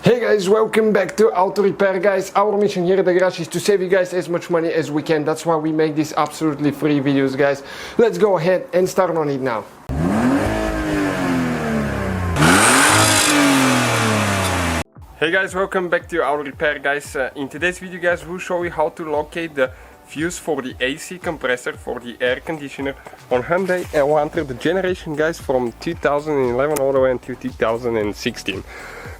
Hey guys, welcome back to Auto Repair, guys. Our mission here at the garage is to save you guys as much money as we can. That's why we make these absolutely free videos, guys. Let's go ahead and start on it now. Hey guys, welcome back to Auto Repair, guys. In today's video, guys, we'll show you how to locate the fuse for the AC compressor for the air conditioner on Hyundai Elantra, the generation, guys, from 2011 all the way until 2016.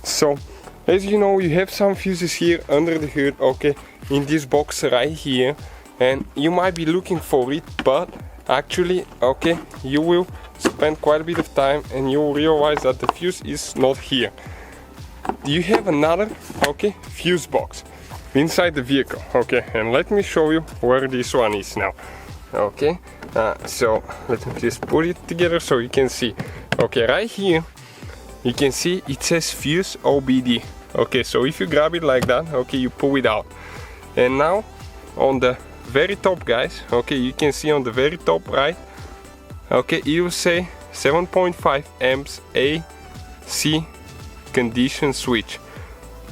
So as you know, you have some fuses here under the hood, okay, in this box right here, and you might be looking for it, but actually, okay, you will spend quite a bit of time and you will realize that the fuse is not here. You have another, okay, fuse box inside the vehicle, okay, and let me show you where this one is now. Okay, so let me just put it together so you can see. Okay, right here you can see it says fuse OBD. Okay, so if you grab it like that, okay, you pull it out, and now on the very top, guys, okay, you can see on the very top right, okay, it will say 7.5 amps AC condition switch.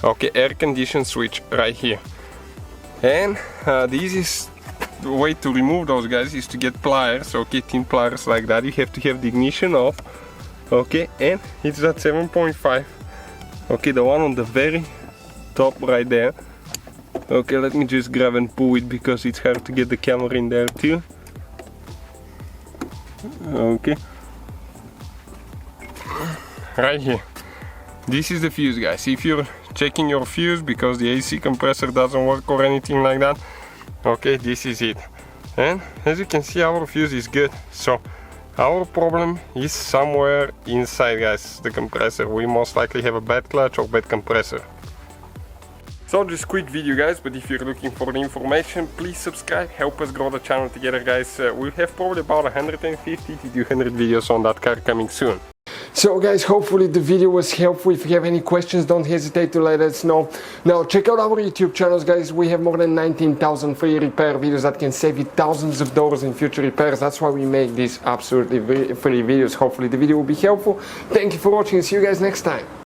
Okay, air condition switch right here. And the easiest way to remove those, guys, is to get pliers, okay, thin pliers like that. You have to have the ignition off, okay, and it's that 7.5, okay, the one on the very top right there. Okay, let me just grab and pull it because it's hard to get the camera in there too. Okay, right here. This is the fuse, guys. If you're checking your fuse because the AC compressor doesn't work or anything like that, okay, this is it. And as you can see, our fuse is good. So our problem is somewhere inside, guys, the compressor. We most likely have a bad clutch or bad compressor. So just quick video, guys, but if you're looking for the information, please subscribe, help us grow the channel together, guys. We'll have probably about 150 to 200 videos on that car coming soon. So guys, hopefully the video was helpful. If you have any questions, don't hesitate to let us know. Now check out our YouTube channels, guys. We have more than 19,000 free repair videos that can save you thousands of dollars in future repairs. That's why we make these absolutely free videos. Hopefully the video will be helpful. Thank you for watching and see you guys next time.